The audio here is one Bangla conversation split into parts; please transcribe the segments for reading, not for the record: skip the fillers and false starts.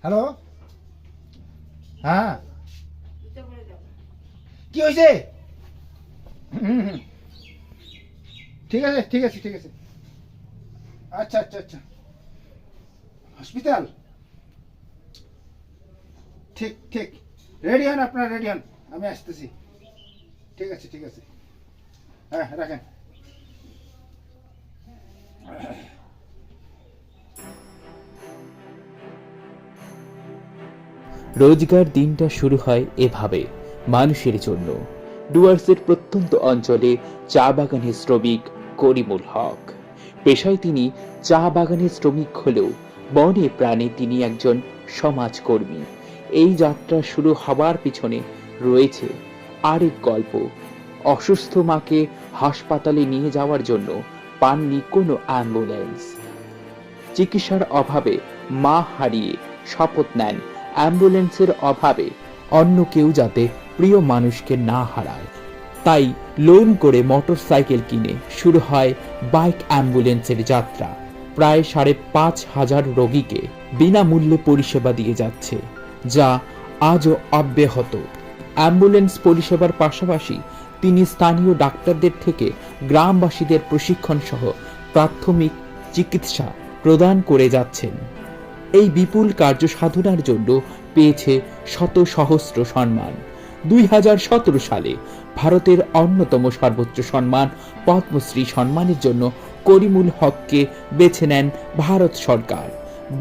হ্যালো, হ্যাঁ কি হয়েছে? ঠিক আছে ঠিক আছে ঠিক আছে, আচ্ছা আচ্ছা আচ্ছা, হসপিটাল, ঠিক ঠিক, রেডি হন, আপনার রেডি হন, আমি আসতেছি। ঠিক আছে ঠিক আছে, হ্যাঁ রাখেন। রোজগার দিনটা শুরু হয় এভাবে মানুষের জন্য। ডুয়ার্সের প্রত্যন্ত অঞ্চলে চা বাগানের শ্রমিক করিমুল হক। পেশায় তিনি চা বাগানের শ্রমিক হলেও মনে প্রাণে তিনি একজন সমাজকর্মী। এই যাত্রা শুরু হবার পিছনে রয়েছে আরেক গল্প। অসুস্থ মাকে হাসপাতালে নিয়ে যাওয়ার জন্য পাননি কোনো অ্যাম্বুলেন্স। চিকিৎসার অভাবে মা হারিয়ে শপথ নেন অ্যাম্বুলেন্সের অভাবে অন্য কেউ যাতে প্রিয় মানুষকে না হারায়। তাই লোন করে মোটরসাইকেল কিনে শুরু হয় বাইক অ্যাম্বুলেন্সের যাত্রা। প্রায় ৫,৫০০ রোগীকে বিনামূল্যে পরিষেবা দিয়ে যাচ্ছে, যা আজও অব্যাহত। অ্যাম্বুলেন্স পরিষেবার পাশাপাশি তিনি স্থানীয় ডাক্তারদের থেকে গ্রামবাসীদের প্রশিক্ষণ সহ প্রাথমিক চিকিৎসা প্রদান করে যাচ্ছেন। এই বিপুল কার্য সাধনার জন্য পেয়েছে শত সহস্র সম্মান। ২০১৭ সালে ভারতের অন্যতম সর্বোচ্চ সম্মান পদ্মশ্রী সম্মানের জন্য করিমুল হককে বেছে নেন ভারত সরকার।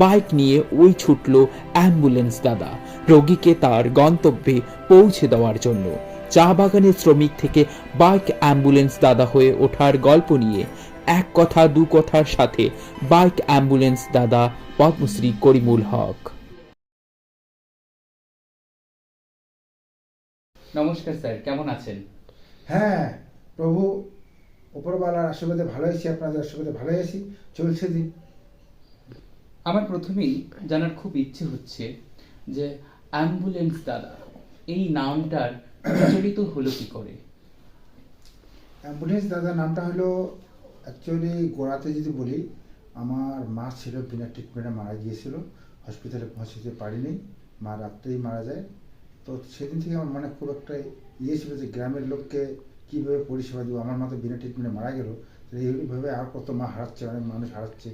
বাইক নিয়ে ওই ছুটল অ্যাম্বুলেন্স দাদা রোগীকে তার গন্তব্যে পৌঁছে দেওয়ার জন্য। চা বাগানের শ্রমিক থেকে বাইক অ্যাম্বুলেন্স দাদা হয়ে ওঠার গল্প নিয়ে এক কথা দু কথার সাথে বাইক অ্যাম্বুলেন্স দাদা পদ্মশ্রী করিমুল হক। নমস্কার স্যার, কেমন আছেন? হ্যাঁ, প্রভু উপরওয়ালার আশীর্বাদে ভালো আছি, আপনাদের আশীর্বাদে ভালো আছি, চলছে দিন। আমার প্রথমেই জানার খুব ইচ্ছে হচ্ছে যে অ্যাম্বুলেন্স দাদা এই নামটার প্রচলিত হলো কি করে? অ্যাম্বুলেন্স দাদা নামটা হলো, অ্যাকচুয়ালি গোড়াতে যদি বলি, আমার মা ছিল বিনা ট্রিটমেন্টে মারা গিয়েছিল, হসপিটালে পৌঁছতে পারিনি, মা রাত্রেই মারা যায়। তো সেদিন থেকে আমার মনে খুব একটা ইয়ে ছিল যে গ্রামের লোককে কীভাবে পরিষেবা দেবো, আমার মা তো বিনা ট্রিটমেন্টে মারা গেল, এইভাবে আর কত মা হারাচ্ছে, অনেক মানুষ হারাচ্ছে।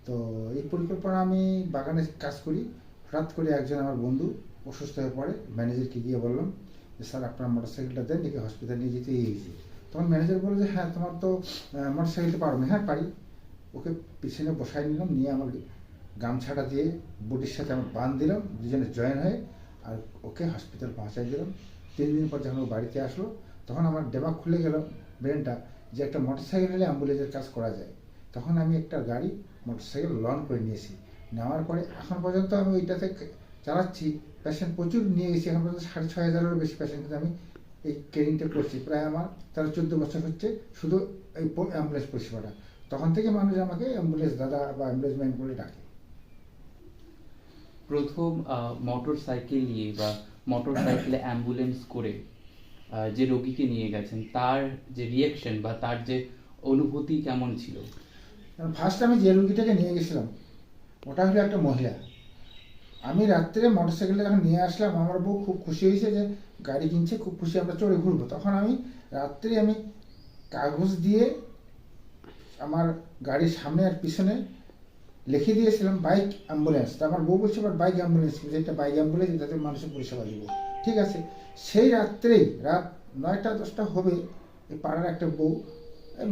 তো এই পরিকল্পনা, আমি বাগানে কাজ করি, হঠাৎ করে একজন আমার বন্ধু অসুস্থ হয়ে পড়ে, ম্যানেজারকে গিয়ে বললাম যে স্যার আপনার মোটরসাইকেলটা দেন, দেখে হসপিটাল নিয়ে যেতে হয়েছে। তখন ম্যানেজার বললো যে হ্যাঁ তোমার তো মোটরসাইকেলটা পারো না। হ্যাঁ পারি। ওকে পিছনে বসাই নিলাম, নিয়ে আমার গামছাটা দিয়ে বডির সাথে আমার বাঁধ দিলাম, দুজনে জয়েন হয়ে আর ওকে হসপিটাল পৌঁছাই দিলাম। ৩ দিন পর যখন ও বাড়িতে আসলো, তখন আমার দেমাগ খুলে গেল, ব্রেনটা, যে একটা মোটরসাইকেল হলে অ্যাম্বুলেন্সের কাজ করা যায়। তখন আমি একটা গাড়ি মোটরসাইকেল লোন করে নিয়েছি। নেওয়ার পরে এখন পর্যন্ত আমি ওইটাতে চালাচ্ছি, পেশেন্ট প্রচুর নিয়ে গেছি, এখন পর্যন্ত ৬,৫০০-এরও বেশি পেশেন্ট কিন্তু আমি এই ট্রেনিংটা করছি। প্রায় আমার ১৩-১৪ বছর হচ্ছে শুধু এই অ্যাম্বুলেন্স পরিষেবাটা। তখন থেকে মানুষ আমাকে অ্যাম্বুলেন্স দাদা বা অ্যাম্বুলেন্স ম্যান বলে ডাকে। প্রথম মোটর সাইকেল নিয়ে বা মোটর সাইকেলে অ্যাম্বুলেন্স করে যে রোগীকে নিয়ে গেছেন, তার যে রিয়াকশন বা তার যে অনুভূতি কেমন ছিল? ফার্স্ট আমি যে রুগীটাকে নিয়ে গেছিলাম, ওটা হলো একটা মহিলা। আমি রাত্রে মোটরসাইকেলটা যখন নিয়ে আসলাম, আমার বউ খুব খুশি হয়েছে যে গাড়ি কিনছে, খুব খুশি, আমরা চড়ে ঘুরবো। তখন আমি রাত্রে কাগজ দিয়ে আমার গাড়ির সামনে আর পিছনে লিখে দিয়েছিলাম বাইক অ্যাম্বুলেন্স। তা আমার বউ বলছে এবার বাইক অ্যাম্বুলেন্স, যেটা বাইক অ্যাম্বুলেন্স, যাতে মানুষের পরিষেবা দিব। ঠিক আছে। সেই রাত্রেই, রাত ৯টা-১০টা হবে, এই পাড়ার একটা বউ,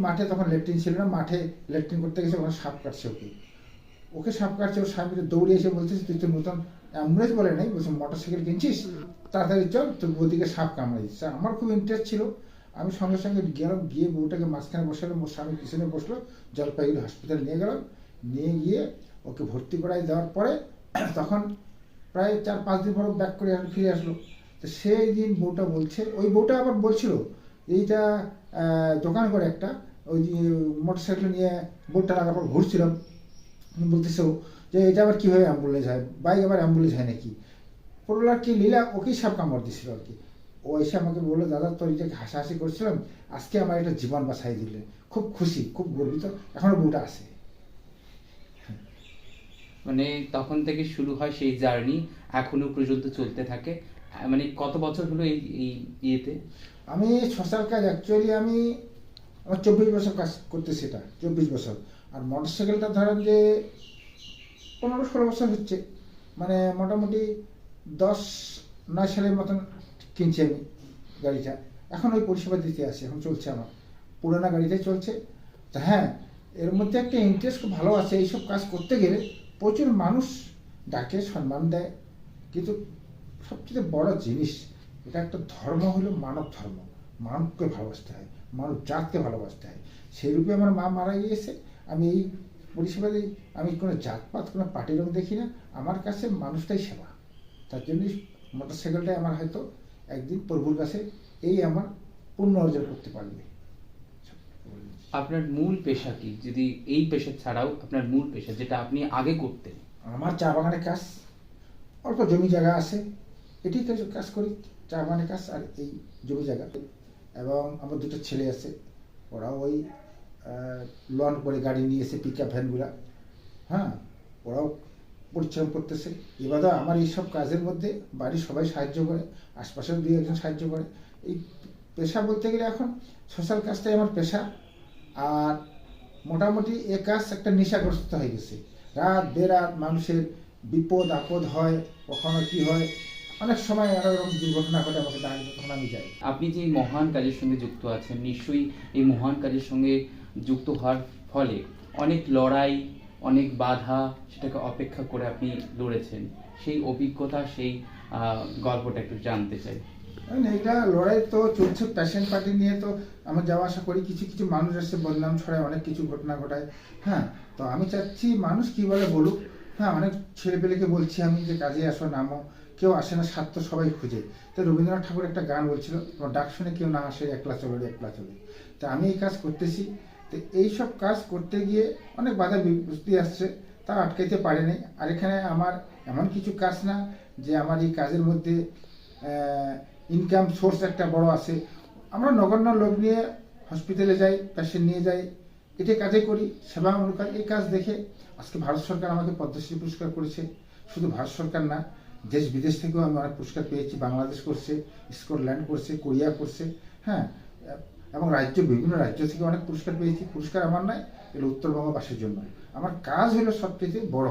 মাঠে তখন ল্যাট্রিন ছিল না, মাঠে ল্যাট্রিন করতে গেছে, ওখানে সাপ কাটছে ওকে। ওকে সাপ কাটছে, ওর স্বামী দৌড়ে এসে বলতেছে তুই তো নতুন অ্যাম্বুলেন্স বলে নাই, বলছে মোটরসাইকেল কিনছিস, তাড়াতাড়ি চল, তোর বউদিকে সাপ কামড়ে দিচ্ছে। আমার খুব ইন্টারেস্ট ছিল, আমি সঙ্গে সঙ্গে গেলাম, গিয়ে বউটাকে মাঝখানে বসালাম, ওর স্বামী পিছনে বসলো, জলপাইগুড়ি হসপিটাল নিয়ে গেলাম। নিয়ে গিয়ে ওকে ভর্তি করাই দেওয়ার পরে তখন প্রায় ৪-৫ দিন পর ব্যাক করে ফিরে আসলো। তো সেই দিন বউটা বলছে, ওই বউটা আবার বলছিল এইটা দোকান করে একটা, ওই মোটরসাইকেল নিয়ে বোর্ডটা লাগার পর ঘুরছিলাম, বলতেছে যে এটা আবার কীভাবে অ্যাম্বুলেন্স হয়, বাইক আবার অ্যাম্বুলেন্স হয় নাকি। পুরোলার কি লীলা, ওকেই সাপ কামড় দিছিল আর কি। ও এসে আমাকে বললো দাদা তোর যে হাসাহাসি করছিলাম, আজকে আমার একটা জীবন বাঁচাই দিলে, খুব খুশি, খুব গর্বিত, এখনও বউটা আছে। মানে তখন থেকে শুরু হয় সেই জার্নি, এখনো পর্যন্ত চলতে থাকে। মানে কত বছর হলো এই এই ইয়েতে? আমি সোশ্যাল কাজ অ্যাকচুয়ালি আমার 24 বছর কাজ করতে, সেটা 24 বছর। আর মোটরসাইকেলটা ধরেন যে 15-16 বছর হচ্ছে, মানে মোটামুটি 10-9 সালের মতন কিনছি আমি গাড়িটা। এখন ওই পরিষেবা দিতে আসি, এখন চলছে আমার পুরোনো গাড়িটাই চলছে। তা হ্যাঁ, এর মধ্যে একটা ইন্টারেস্ট খুব ভালো আছে। এইসব কাজ করতে গেলে প্রচুর মানুষ ডাকে, সম্মান দেয়, কিন্তু সবচেয়ে বড় জিনিস, এটা একটা ধর্ম হলো মানব ধর্ম। মানবকে ভালোবাসতে হয়, মানব জাতকে ভালোবাসতে হয়। সেই রূপে আমার মা মারা গিয়েছে। আমি এই পরিষেবা দিই। আমি কোনো জাতপাত, কোনো পার্টি রং দেখি না, আমার কাছে মানুষটাই সেবা। তার জন্যই মোটরসাইকেলটাই আমার হয়তো একদিন প্রভুর কাছে এই আমার পুণ্য অর্জন করতে পারবে। আপনার মূল পেশা কি? যদি এই পেশা ছাড়াও আপনার মূল পেশা যেটা আপনি আগে করতেন? আমার চা বাগানের কাজ, অল্প জমি জায়গা আছে, এটি কাজ করি, চা বাগানের কাজ আর এই জমি জায়গা। এবং আমার দুটো ছেলে আছে, ওরাও ওই লোন করে গাড়ি নিয়ে এসে পিক আপ ভ্যানগুলা, হ্যাঁ, ওরাও পরিশ্রম করতেছে। এবারে আমার এইসব কাজের মধ্যে বাড়ির সবাই সাহায্য করে, আশপাশেও 2-1 জন সাহায্য করে। এই পেশা বলতে গেলে এখন সোশ্যাল কাজটাই আমার পেশা। আর মোটামুটি এ কাজ একটা নেশাগ্রস্ত হয়ে গেছে। রাত বেরাত মানুষের বিপদ আপদ হয়, কখনো কি হয়, অনেক সময় আরো এরকম দুর্ঘটনা ঘটে, আমাকে ডাকবে, তখন আমি যাই। আপনি যে এই মহান কাজের সঙ্গে যুক্ত আছেন, নিশ্চয়ই এই মহান কাজের সঙ্গে যুক্ত হওয়ার ফলে অনেক লড়াই, অনেক বাধা, সেটাকে অপেক্ষা করে আপনি লড়েছেন। সেই অভিজ্ঞতা, সেই গল্পটা একটু জানতে চাই। এইটা লড়াই তো চলছে। প্যাশেন্ট পার্টি নিয়ে তো আমরা যাওয়া আসা করি, কিছু কিছু মানুষ এসে বদনাম ছড়ায়, অনেক কিছু ঘটনা ঘটায়। হ্যাঁ, তো আমি চাচ্ছি মানুষ কি বলে বলুক। হ্যাঁ, অনেক ছেলেপেলেকে বলছি আমি যে কাজে আসো, নামো। কেউ আসে না, স্বার্থ সবাই খুঁজে। তো রবীন্দ্রনাথ ঠাকুর একটা গান বলছিল, তোমার ডাক শুনে কেউ না আসে, একলা চলো রে একলা চলে। তো আমি এই কাজ করতেছি। তো এইসব কাজ করতে গিয়ে অনেক বাধা বিপত্তি আসছে, তা আটকাইতে পারেনি। আর এখানে আমার এমন কিছু কাজ না যে আমার এই কাজের মধ্যে ইনকাম সোর্স একটা বড় আছে। আমরা নগণ্য লোক নিয়ে হসপিটালে যাই, পেশেন্ট নিয়ে যাই, এটাই কাজে করি, সেবামূলক কাজ। এই কাজ দেখে আজকে ভারত সরকার আমাকে পদ্মশ্রী পুরস্কার করেছে। শুধু ভারত সরকার না, দেশ বিদেশ থেকেও আমি অনেক পুরস্কার পেয়েছি। বাংলাদেশ করছে, স্কটল্যান্ড করছে, কোরিয়া করছে, হ্যাঁ, এবং বিভিন্ন রাজ্য থেকে অনেক পুরস্কার পেয়েছি। পুরস্কার আমার নয়, এগুলো উত্তরবঙ্গবাসীর জন্য। আমার কাজ হলো সবচেয়ে বড়,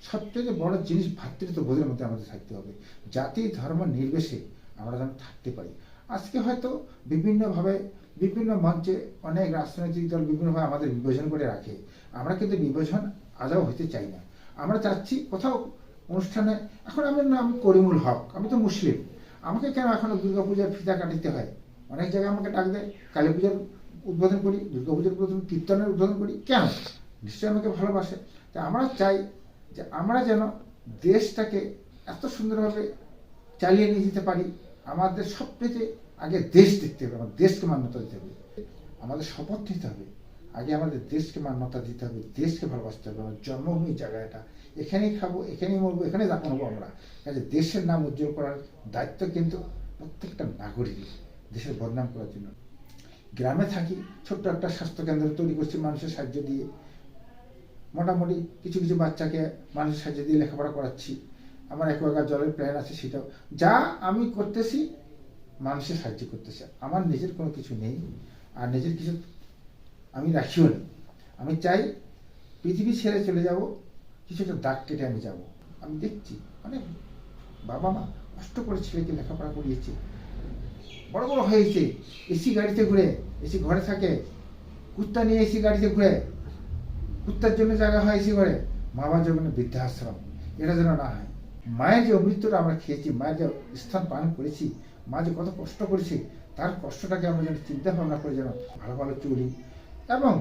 সবচেয়ে বড় জিনিস ভ্রাতৃত্ববোধের মধ্যে আমাদের থাকতে হবে। জাতি ধর্ম নির্বিশেষে আমরা যেন থাকতে পারি। আজকে হয়তো বিভিন্নভাবে বিভিন্ন মঞ্চে অনেক রাজনৈতিক দল বিভিন্নভাবে আমাদের বিভাজন করে রাখে। আমরা কিন্তু বিভাজন আজও হতে চাই না। আমরা চাচ্ছি কোথাও অনুষ্ঠানে, এখন আমার নাম করিমুল হক, আমি তো মুসলিম, আমাকে কেন এখনো দুর্গাপূজার ফিতা কাটিতে হয়? অনেক জায়গায় আমাকে ডাক দেয়, কালী পূজার উদ্বোধন করি, দুর্গাপূজার উদ্বোধন, কীর্তনের উদ্বোধন করি, কেন? নিশ্চয়ই আমাকে ভালোবাসে। তাই আমরা চাই যে আমরা যেন দেশটাকে এত সুন্দরভাবে চালিয়ে নিয়ে যেতে পারি। আমাদের সবচেয়ে আগে দেশ দেখতে হবে, আমার দেশকে মান্যতা দিতে হবে, আমাদের শপথ নিতে হবে। আগে আমাদের দেশকে মান্যতা দিতে হবে, দেশকে ভালোবাসতে হবে। আমার জন্মভূমি জায়গাটা, এখানেই খাবো, এখানেই মরবো, এখানে দাপন হবো আমরা। কাজে দেশের নাম উজ্জ্বল করার দায়িত্ব কিন্তু প্রত্যেকটা নাগরিকের, দেশের বদনাম করার জন্য। গ্রামে থাকি, ছোট্ট একটা স্বাস্থ্যকেন্দ্র তৈরি করছি মানুষের সাহায্য দিয়ে। মোটামুটি কিছু কিছু বাচ্চাকে মানুষের সাহায্য দিয়ে লেখাপড়া করাচ্ছি। আমার অ্যাকোয়াগার্ড জলের প্ল্যান আছে, সেটাও যা আমি করতেছি মানুষের সাহায্য করতেছে। আমার নিজের কোনো কিছু নেই, আর নিজের কিছু আমি রাখিও নি। আমি চাই পৃথিবী ছেড়ে চলে যাব, কিছু একটা দাগ কেটে আমি যাব। আমি দেখছি অনেক বাবা মা কষ্ট করে ছেলেকে লেখাপড়া করিয়েছে, বড় বড় হয়েছে, এসি গাড়িতে ঘুরে, এসি ঘরে থাকে, কুত্তা নিয়ে এসি গাড়িতে ঘুরে, কুত্তার জন্য জায়গা হয় এসি ঘরে, মা বাবার জন্য বৃদ্ধাশ্রম। এটা যেন না হয়। মায়ের যে অমৃত্যুটা আমরা খেয়েছি, মায়ের যে স্থান পান করেছি, মা যে কত কষ্ট করেছে, তার কষ্টটাকে আমরা যেন চিন্তা ভাবনা করে যেন ভালো ভালো চলি, এবং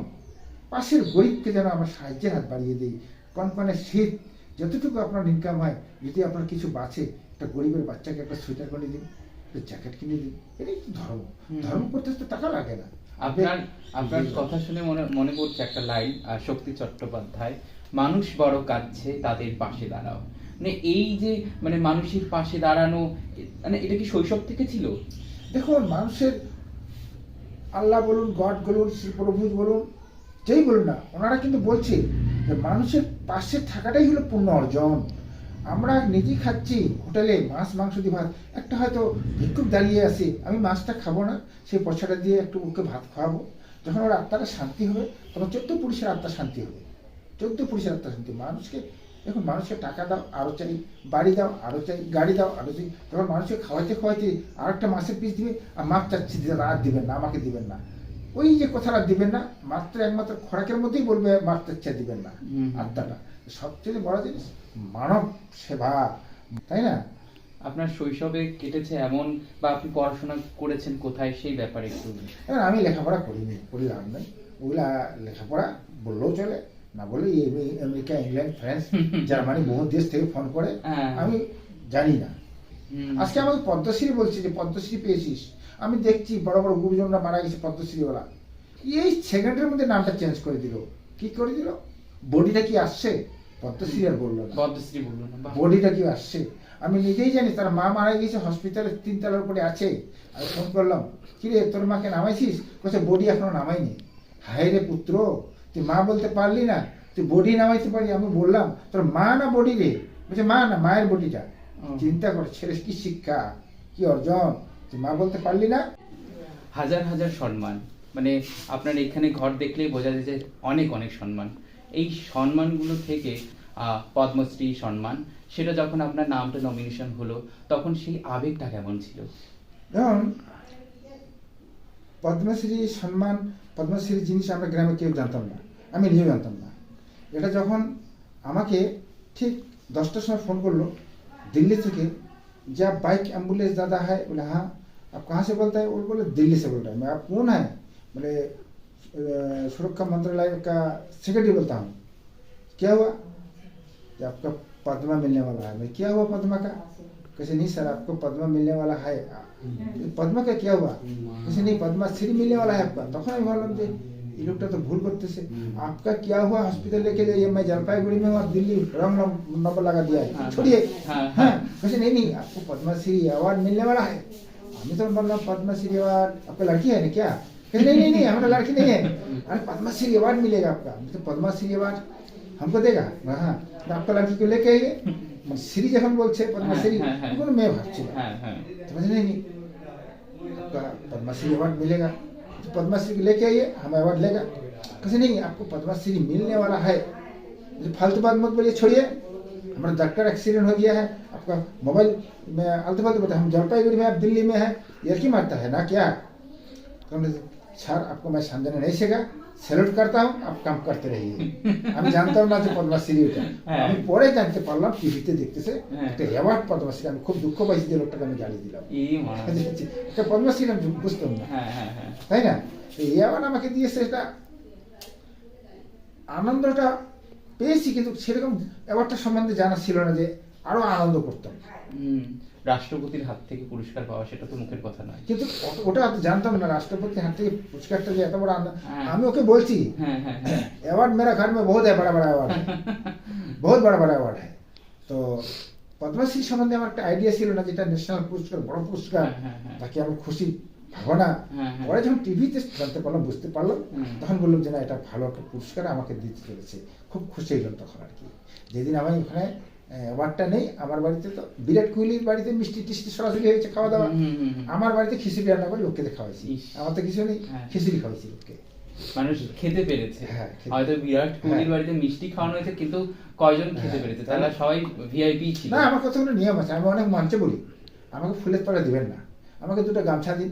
পাশের গরিবকে যেন আমরা সাহায্যের হাত বাড়িয়ে দিই। কনকনে শীত, যতটুকু আপনার ইনকাম হয়, যদি আপনার কিছু বাঁচে, একটা গরিবের বাচ্চাকে একটা সোয়েটার কিনে দিন, একটা জ্যাকেট কিনে দিন। এটাই তো ধর্ম। ধর্ম করতে তো টাকা লাগে না। আপনার কথা শুনে মনে পড়ছে একটা লাইন, শক্তি চট্টোপাধ্যায়, মানুষ বড় কাঁদছে তাদের পাশে দাঁড়াও। মানে এই যে মানে মানুষের পাশে দাঁড়ানো, মানে এটা কি শৈশব থেকে ছিল? দেখুন, মানুষের আল্লাহ বলুন, গড বলুন, শ্রী প্রভু বলুন, যেই বলুন না, ওনারা কিন্তু বলছে যে মানুষের পাশে থাকাটাই হলো পূর্ণ অর্জন। আমরা নিজেই খাচ্ছি হোটেলে মাছ মাংস দিয়ে ভাত, একটা হয়তো ভিক্ষুক দাঁড়িয়ে আছে, আমি মাছটা খাবো না, সেই পয়সাটা দিয়ে একটু ওকে ভাত খাওয়াবো। যখন ওর আত্মাটা শান্তি হবে তখন 14 পুরুষের আত্মা শান্তি হবে। 14 পুরুষের আত্মা শান্তি। মানুষকে এখন মানুষকে টাকা দাও আরও চাই, বাড়ি দাও আরও চাই, গাড়ি দাও আরও চাই। যখন মানুষকে খাওয়াইতে খাওয়াইতে আর একটা মাছের পিস দিবে, আর মাছ চাচ্ছি দিতে, আর দিবেন না, আমাকে দিবেন না, ওই যে কথাটা দিবেন না, মাত্র একমাত্র খোরাকের মধ্যেই বলবে মাছ চাচ্ছি দিবেন না। আত্মাটা সবচেয়ে বড় জিনিস মানব সেবা, তাই না? আপনার শৈশবে কেটেছে এমন, বা আপনি পড়াশোনা করেছেন কোথায়, সেই ব্যাপারে একটু। এবার আমি লেখাপড়া করিনি, করি লাভ নেই। ওগুলা লেখাপড়া বললেও চলে, না বলে আমেরিকা, ইংল্যান্ড, ফ্রান্স, জার্মানি বহু দেশ থেকে ফোন করে, হ্যাঁ। আমি জানি না। হুম। আজকে আমাকে পদ্মশ্রী বলছে যে পদ্মশ্রী পেয়েছিস, আমি দেখছি বড় বড় গুরুজনরা মারা গেছে পদ্মশ্রীওয়ালা, এই সেকেন্ডের মধ্যে নামটা চেঞ্জ করে দিল। কি করে দিল? বডিটা কি আসছে? পদ্মশ্রী আর বললো না, পদ্মশ্রী বললো না, বাহ। বডিটা কি আসছে? আমি নিজেই জানি তার মা মারা গেছে, হসপিটালে 3 তলার উপরে আছে। আমি ফোন করলাম, কিরে তোর মাকে নামাইছিস? বলছে বডি এখনো নামাইনি। হায় রে পুত্র, তুই মা বলতে পারলি না, তুই বডি নামাইতে পারি? আমি বললাম তোর মা না বডি রে? বলছে মা না, মায়ের বডিটা। চিন্তা কর ছেলে, কি শিক্ষা, কি অর্জন, তুই মা বলতে পারলি না। হাজার হাজার সম্মান, মানে আপনার এখানে ঘর দেখলেই বোঝা যায় যে অনেক অনেক সম্মান। এই সম্মানগুলো থেকে পদ্মশ্রী সম্মান, সেটা যখন আপনার নামটা নমিনেশন হলো, তখন সেই আবেগটা কেমন ছিল? যেমন পদ্মশ্রী সম্মান, পদ্মশ্রী জিনিস আমরা গ্রামে কেউ জানতাম না, আমি নিজেও জানতাম না। এটা যখন আমাকে ঠিক 10টার সময় ফোন করলো दिल्ली থেকে, যা बाइक एम्बुलेंस दादा है? बोले हाँ। आप कहाँ से बोलता है? वो बोले दिल्ली से बोल रहा है। मैं आप कौन है? बोले सुरक्षा मंत्रालय का सेक्रेटरी बोलता हूँ। क्या हुआ? कि आपका पद्मा मिलने वाला है। मैं क्या हुआ पद्मा का? कैसे नहीं सर, आपको पद्मा मिलने वाला है। पद्मा का क्या हुआ? कैसे नहीं, पद्मा श्री मिलने वाला है आपका। तখন আমি ভাবলাম যে এই লোকটা তো ভুল করতেছে। आपका क्या हुआ? हॉस्पिटल लेके जाइए, मैं जलपाईगुड़ी में और दिल्ली रंग नंबर लगा दिया है, छोड़िए। हाँ, कैसे नहीं नहीं, आपको पद्मश्री अवार्ड मिलने वाला है। আমি তো বললাম पद्मश्री अवार्ड आपका लड़की है ना क्या? कहते नहीं नहीं नहीं, हमारा लड़की नहीं है। अरे पद्मश्री अवार्ड मिलेगा आपका। तो पद्मश्री अवार्ड हमको देगा? हाँ, तो आपका लड़की को लेके आइए। श्री যখন বলছে पद्मश्री, কোনো মেয়ে ভাবছিল। समझ नहीं, आपका पद्मश्री अवार्ड मिलेगा, तो पद्मश्री को लेके आइए, हम अवार्ड लेगा। कैसे नहीं, आपको पद्मश्री मिलने वाला है। फालतू बात मत बोलिए, छोड़िए, हमारा डॉक्टर एक्सीडेंट हो गया है, आपका मोबाइल में आलतू फालतू बताया, हम जलपाईगुड़ी में, आप दिल्ली में है, ये की मारता है ना क्या? तो सर आपको मैं समझाने नहीं सीखा, স্যালুট করতা हूं, आप काम करते रहिए। আমি জানতাম না যে পদ্মশ্রী এটা, আমি পরে জানতে পারলাম টিভিতে দেখতেছে একটা অ্যাওয়ার্ড পদ্মশ্রী। আমি খুব দুঃখ পাইছি যে লোকটাকে আমি গালি দিলাম। একটা পদ্মশ্রী আমি বুঝতাম না, তাই না? এই অ্যাওয়ার্ড আমাকে দিয়েছে, এটা আনন্দটা পেয়েছি, কিন্তু সেরকম অ্যাওয়ার্ডটা সম্বন্ধে জানা ছিল না যে আরো আনন্দ করতাম। রাষ্ট্রপতির হাত থেকে পুরস্কার পাওয়া, সেটা তো মুখের কথা নয়, কিন্তু ওটা জানতাম না রাষ্ট্রপতির হাত থেকে পুরস্কারটা যে এত বড় আনন্দ। আমি ওকে বলছি अवार्ड मेरा घर में बहुत है, बड़ा बड़ा अवार्ड है, बहुत बड़ा बड़ा अवार्ड है। तो পদ্মশ্রী সম্বন্ধে আমার একটা আইডিয়া ছিল না, যেটা ন্যাশনাল পুরস্কার, বড় পুরস্কার, তাকে আমি খুশি ভাবনা। পরে যখন টিভিতে জানতে পারলাম, বুঝতে পারলাম, তখন বললাম যে না, এটা ভালো একটা পুরস্কার আমাকে দিতে চলেছে। খুব খুশি হলাম তখন আর কি। যেদিন আমি ওখানে অ্যাওয়ার্ডটা নেই, আমার বাড়িতে তো বিরাট কোহলির বাড়িতে মিষ্টি টিষ্টি সরাসরি হয়েছে, খাওয়া দাওয়া। আমার বাড়িতে খিচুড়ি রান্না করে লোককে খাওয়াইছি, আমার তো কিছু নেই, খিচুড়ি খাওয়াইছি লোককে। মানুষ খেতে পেরেছে, হয়তো বিরাট কোহলির বাড়িতে মিষ্টি খাওয়ানো হয়েছে, কিন্তু কয়জন খেতে পেরেছে? তাহলে সবাই ভিআইপি ছিল না। আমার কতগুলো নিয়ম আছে, আমি অনেক মঞ্চে বলি, আমাকে ফুলের তোড়া দিবেন না, আমাকে দুটো গামছা দিন,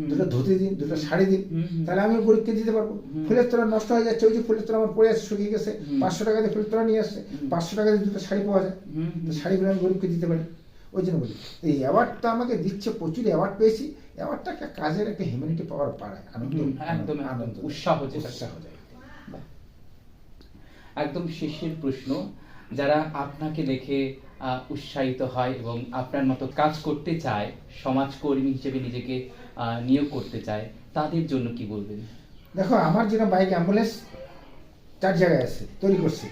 দুটো ধুতি দিন, দুটো শাড়ি দিন, তাহলে আমি গরিবকে দিতে পারবো। ফুলের তোড়া নষ্ট হয়ে যাচ্ছে, ওই যে ফুলের তোড়া আমার পড়ে আছে, শুকিয়ে গেছে, 500 টাকা দিয়ে ফুলের তোড়া নিয়ে আসছে, 500 টাকা দিয়ে দুটো শাড়ি পাওয়া যায়, তো শাড়িগুলো আমি গরিবকে দিতে পারি। ওই জন্য বলি এই অ্যাওয়ার্ডটা আমাকে দিচ্ছে, প্রচুর অ্যাওয়ার্ড পেয়েছি। অ্যাওয়ার্ডটা একটা কাজের একটা হিউম্যানিটি পাওয়ার বাড়ায়, আনন্দ, একদম আনন্দ, উৎসাহ উৎসাহ যায়। একদম শেষের প্রশ্ন, যারা আপনাকে দেখে উৎসাহিত হয় এবং আপনার মতো কাজ করতে চায়, সমাজকর্মী হিসেবে নিজেকে নিয়োগ করতে চায়, তাদের জন্য কি বলবেন? দেখো, আমার যেটা বাইক অ্যাম্বুলেন্স 4 জায়গায় আছে, তৈরি করছে,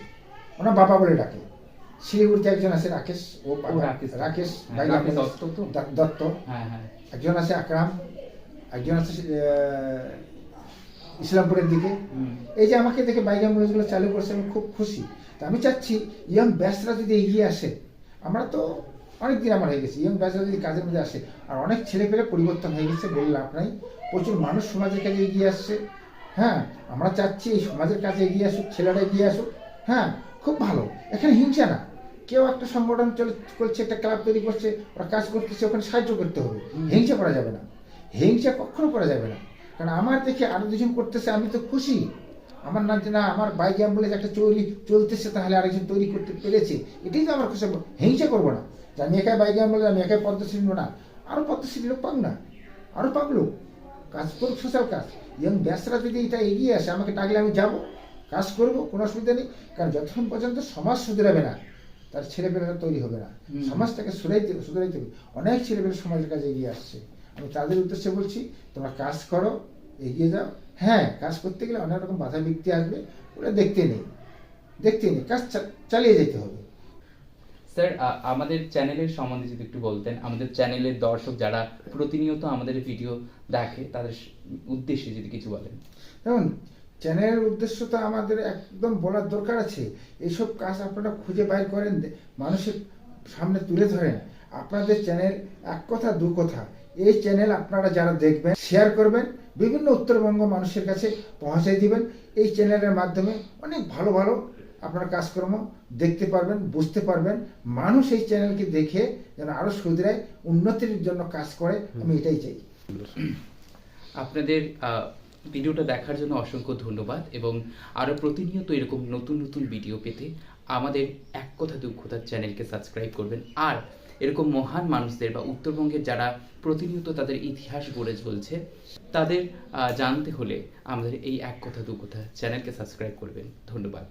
ওনার বাবা বলে ডাকে। শিলিগুড়িতে একজন আছে রাকেশ, ও রাকেশ দত্ত, একজন আছে আকরাম, একজন আছে ইসলামপুরের দিকে। এই যে আমাকে দেখে বাইক অ্যাম্বুলেন্সগুলো চালু করছে, আমি খুব খুশি। তা আমি চাচ্ছি ইয়ং ব্যাচরা যদি এগিয়ে আসে, আমরা তো অনেক দিন আমার হয়ে গেছে, ইয়ং ব্যাচরা যদি কাজের মধ্যে আসে, আর অনেক ছেলেপেলে পরিবর্তন হয়ে গেছে বলে লাভ নাই, প্রচুর মানুষ সমাজের কাজে এগিয়ে আসছে। হ্যাঁ, আমরা চাচ্ছি এই সমাজের কাজে এগিয়ে আসুক, ছেলেরা এগিয়ে আসুক। হ্যাঁ, খুব ভালো, এখানে হিংসা না, কেউ একটা সংগঠন করছে, একটা ক্লাব তৈরি করছে, ওরা কাজ করতেছে, ওখানে সাহায্য করতে হবে, হিংসা করা যাবে না, হিংসা কখনো করা যাবে না। কারণ আমার দেখে আরো দুজন করতেছে, আমি তো খুশি। আমার না যে না আমার বাইক অ্যাম্বুলেন্স একটা চলতেছে, তাহলে আরেকজন তৈরি করতে পেরেছে, এটাই তো আমার খুশি। হিংসা করবো না যে আমি একাই বাইক অ্যাম্বুলেন্স, আমি একাই পদ্মশ্রী না, আরো পদ্মশ্রী লোক পাক না, আরো পাক লোক কাজ করুক, সোশ্যাল কাজ। ইয়ং ব্যাচরা যদি এটা এগিয়ে আসে, আমাকে ডাকলে আমি যাব, কাজ করব, কোনো অসুবিধা নেই। কারণ যতক্ষণ পর্যন্ত সমাজ শুধরাবে না, তার ছেলেপেলেরা তৈরি হবে না। সমাজটাকে শুধরাইতে হবে। অনেক ছেলেপেলে সমাজের কাজে এগিয়ে আসছে, আমি তাদের উদ্দেশ্যে বলছি, তোমরা কাজ করো, এগিয়ে যাও। হ্যাঁ, কাজ করতে গেলে অনেক রকম বাধা বিঘ্নি আসবে, ওটা দেখতে নেই, কাজ চালিয়ে যেতে হবে। স্যার, আমাদের চ্যানেলের সম্বন্ধে যদি একটু বলতেন, আমাদের চ্যানেলের দর্শক যারা প্রতিনিয়ত আমাদের ভিডিও দেখে, তাদের উদ্দেশ্যে যদি কিছু বলেন। দেখুন, চ্যানেলের উদ্দেশ্য তো আমাদের একদম বলার দরকার আছে। এইসব কাজ আপনারা খুঁজে বাইর করেন, মানুষের সামনে তুলে ধরেন। আপনাদের চ্যানেল এক কথা দু কথা, এই চ্যানেল আপনারা যারা দেখবেন, শেয়ার করবেন, বিভিন্ন উত্তরবঙ্গ মানুষের কাছে পৌঁছাই দিবেন। এই চ্যানেলের মাধ্যমে অনেক ভালো ভালো আপনার কাজকর্ম দেখতে পারবেন, বুঝতে পারবেন। মানুষ এই চ্যানেলকে দেখে যেন আরো শুধরায়, উন্নতির জন্য কাজ করে, আমি এটাই চাই। আপনাদের ভিডিওটা দেখার জন্য অসংখ্য ধন্যবাদ, এবং আরও প্রতিনিয়ত এরকম নতুন নতুন ভিডিও পেতে আমাদের এক কথা দু কথার চ্যানেলকে সাবস্ক্রাইব করবেন। আর এরকম মহান মানুষদের বা উত্তরবঙ্গের যারা প্রতিনিয়ত তাদের ইতিহাস গড়ে চলছে, তাদের জানতে হলে আমাদের এই এক কথা দু কথা চ্যানেলকে সাবস্ক্রাইব করবেন। ধন্যবাদ।